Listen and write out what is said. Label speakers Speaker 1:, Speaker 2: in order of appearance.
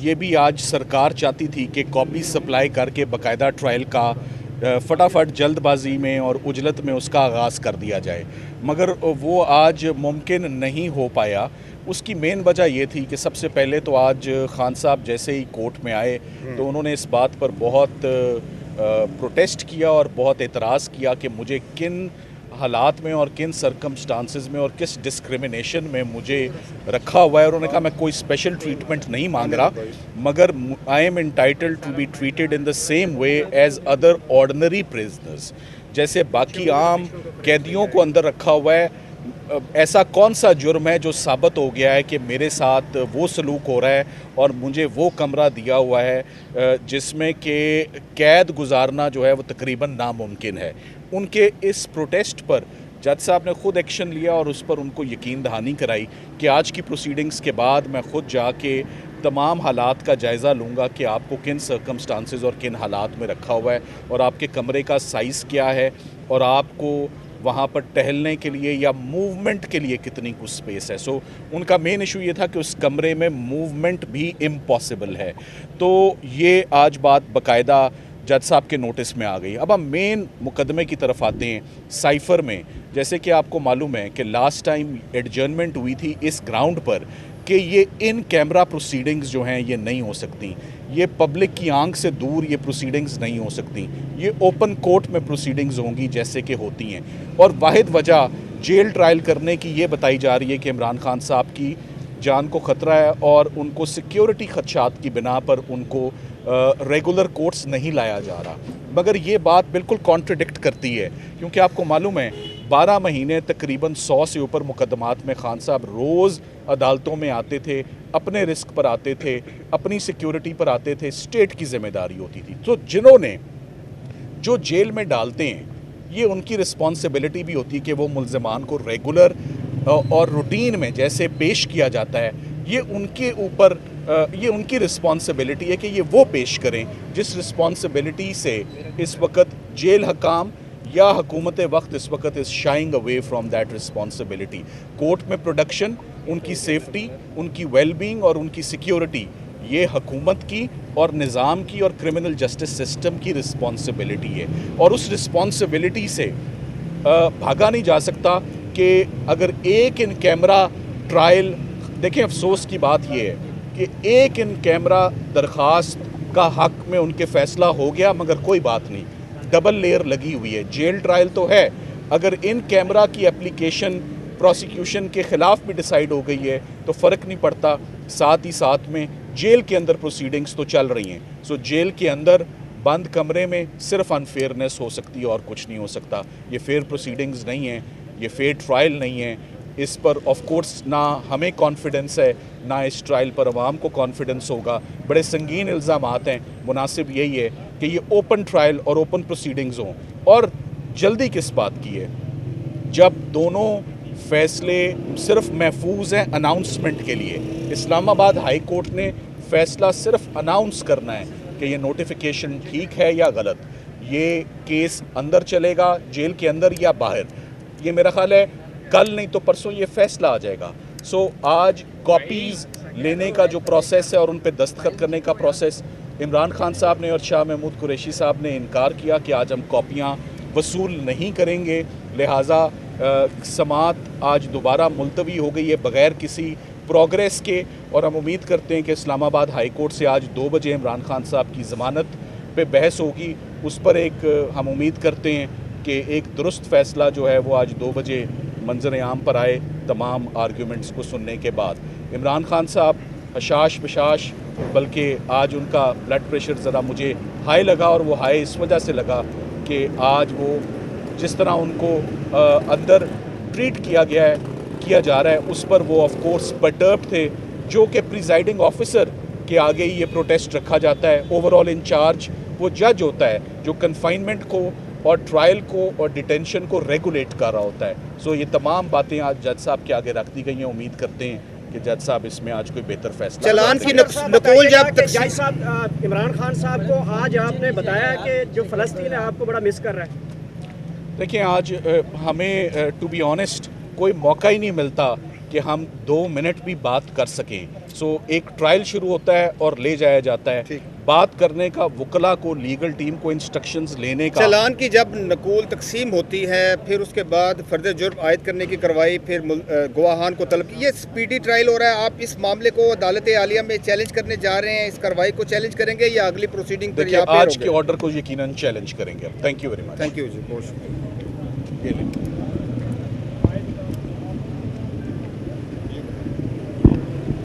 Speaker 1: ये भी आज सरकार चाहती थी कि कॉपी सप्लाई करके बाकायदा ट्रायल का फटाफट जल्दबाजी में और उजलत में उसका आगाज़ कर दिया जाए, मगर वो आज मुमकिन नहीं हो पाया। उसकी मेन वजह ये थी कि सबसे पहले तो आज खान साहब जैसे ही कोर्ट में आए तो उन्होंने इस बात पर बहुत प्रोटेस्ट किया और बहुत एतराज़ किया कि मुझे किन हालात में और किन सरकमस्टांसेस में और किस डिस्क्रिमिनेशन में मुझे रखा हुआ है। और उन्होंने कहा मैं कोई स्पेशल ट्रीटमेंट नहीं मांग रहा, मगर I am entitled to be treated in the same way as other ordinary prisoners. जैसे बाकी आम कैदियों को अंदर रखा हुआ है, ऐसा कौन सा जुर्म है जो साबित हो गया है कि मेरे साथ वो सलूक हो रहा है और मुझे वो कमरा दिया हुआ है जिसमें कि कैद गुजारना जो है वो तकरीबन नामुमकिन है। उनके इस प्रोटेस्ट पर जज साहब ने ख़ुद एक्शन लिया और उस पर उनको यकीन दहानी कराई कि आज की प्रोसीडिंग्स के बाद मैं ख़ुद जाके तमाम हालात का जायज़ा लूँगा कि आपको किन सर्कमस्टांसेस और किन हालात में रखा हुआ है और आपके कमरे का साइज़ क्या है और आपको वहाँ पर टहलने के लिए या मूवमेंट के लिए कितनी कुछ स्पेस है। सो उनका मेन इशू ये था कि उस कमरे में मूवमेंट भी इम्पॉसिबल है। तो ये आज बात बाकायदा जज साहब के नोटिस में आ गई। अब हम मेन मुकदमे की तरफ आते हैं। साइफ़र में जैसे कि आपको मालूम है कि लास्ट टाइम एडजर्नमेंट हुई थी इस ग्राउंड पर कि ये इन कैमरा प्रोसीडिंग्स जो हैं ये नहीं हो सकती, ये पब्लिक की आंख से दूर ये प्रोसीडिंग्स नहीं हो सकती, ये ओपन कोर्ट में प्रोसीडिंग्स होंगी जैसे कि होती हैं। और वाहिद वजह जेल ट्रायल करने की ये बताई जा रही है कि इमरान खान साहब की जान को ख़तरा है और उनको सिक्योरिटी खदशात की बिना पर उनको रेगुलर कोर्ट्स नहीं लाया जा रहा। मगर ये बात बिल्कुल कॉन्ट्रडिक्ट करती है, क्योंकि आपको मालूम है 12 महीने तकरीबन 100 से ऊपर मुकदमात में खान साहब रोज़ अदालतों में आते थे, अपने रिस्क पर आते थे, अपनी सिक्योरिटी पर आते थे, स्टेट की जिम्मेदारी होती थी। तो जिन्होंने जो जेल में डालते हैं ये उनकी रिस्पॉन्सिबिलिटी भी होती है कि वो मुल्ज़मान को रेगुलर और रूटीन में जैसे पेश किया जाता है, ये उनके ऊपर ये उनकी रिस्पॉन्सिबिलिटी है कि ये वो पेश करें जिस रिस्पॉन्सिबिलिटी से इस वक्त जेल हकाम या हुकूमत वक्त इस वक्त is sharing away from that responsibility. Court में प्रोडक्शन, उनकी सेफ्टी, उनकी वेलबींग और उनकी सिक्योरिटी ये हुकूमत की और निज़ाम की और क्रिमिनल जस्टिस सिस्टम की रिस्पॉन्सिबिलिटी है। और उस रिस्पॉन्सिबिलिटी से भागा नहीं जा सकता कि अगर एक इन कैमरा ट्रायल, देखें अफसोस की बात यह है कि एक इन कैमरा दरख्वास्त का हक में उनके फ़ैसला हो गया, मगर कोई बात नहीं, डबल लेयर लगी हुई है। जेल ट्रायल तो है, अगर इन कैमरा की एप्लीकेशन प्रोसिक्यूशन के ख़िलाफ़ भी डिसाइड हो गई है तो फ़र्क नहीं पड़ता, साथ ही साथ में जेल के अंदर प्रोसीडिंग्स तो चल रही हैं। सो जेल के अंदर बंद कमरे में सिर्फ अनफेयरनेस हो सकती है और कुछ नहीं हो सकता। ये फेयर प्रोसीडिंग्स नहीं हैं, ये फेयर ट्रायल नहीं है। इस पर ऑफ कोर्स ना हमें कॉन्फिडेंस है, ना इस ट्रायल पर अवाम को कॉन्फिडेंस होगा। बड़े संगीन इल्ज़ामात हैं, मुनासिब यही है कि ये ओपन ट्रायल और ओपन प्रोसीडिंग्स हों। और जल्दी किस बात की है, जब दोनों फ़ैसले सिर्फ महफूज हैं अनाउंसमेंट के लिए। इस्लामाबाद हाई कोर्ट ने फ़ैसला सिर्फ अनाउंस करना है कि ये नोटिफिकेशन ठीक है या गलत, ये केस अंदर चलेगा जेल के अंदर या बाहर। ये मेरा ख्याल है कल नहीं तो परसों ये फ़ैसला आ जाएगा। सो आज कॉपीज़ लेने का जो प्रोसेस है और उन पर दस्तखत करने का प्रोसेस, इमरान खान साहब ने और शाह महमूद कुरैशी साहब ने इनकार किया कि आज हम कॉपियाँ वसूल नहीं करेंगे, लिहाजा समाअत आज दोबारा मुलतवी हो गई है बग़ैर किसी प्रोग्रेस के। और हम उम्मीद करते हैं कि इस्लामाबाद हाई कोर्ट से आज 2 बजे इमरान खान साहब की ज़मानत पे बहस होगी, उस पर एक हम उम्मीद करते हैं कि एक दुरुस्त फ़ैसला जो है वो आज 2 बजे मंजर आम पर आए तमाम आर्ग्यूमेंट्स को सुनने के बाद। इमरान खान साहब हशाश बशाश, बल्कि आज उनका ब्लड प्रेशर ज़रा मुझे हाई लगा, और वो हाई इस वजह से लगा कि आज वो जिस तरह उनको अंदर ट्रीट किया जा रहा है उस पर वो ऑफ कोर्स परटर्ब थे, जो कि प्रिजाइडिंग ऑफिसर के आगे ही ये प्रोटेस्ट रखा जाता है। ओवरऑल इंचार्ज वो जज होता है जो कन्फाइनमेंट को और ट्रायल को और डिटेंशन को रेगुलेट कर रहा होता है। सो ये तमाम बातें आज जज साहब के आगे रख दी गई हैं। उम्मीद करते हैं कि जज साहब इसमें आज कोई बेहतर फैसला।
Speaker 2: चलान की नकुल जब
Speaker 3: जज साहब इमरान खान साहब को आज आपने बताया कि जो फ़लस्तीन है आपको बड़ा मिस कर रहा है।
Speaker 1: देखिए आज हमें टू बी ऑनेस्ट कोई मौका ही नहीं मिलता कि हम 2 मिनट भी बात कर सकें। सो एक ट्रायल शुरू होता है और ले जाया जाता है।
Speaker 2: ठीक।
Speaker 1: बात करने का वकला को, लीगल टीम को इंस्ट्रक्शंस लेने का,
Speaker 2: चालान की जब नकूल तकसीम होती है, फिर उसके बाद फर्द जुर्म आयद करने की कार्रवाई, फिर गवाहान को तलब, ये स्पीडी ट्रायल हो रहा है। आप इस मामले को अदालत आलिया में चैलेंज करने जा रहे हैं, इस कार्रवाई को चैलेंज करेंगे या अगली प्रोसीडिंग पर
Speaker 1: देखिए आज के ऑर्डर को यकीनन चैलेंज करेंगे। Thank you very much.
Speaker 2: Thank you जी, बहुत शुक्रिया।
Speaker 1: ये लें।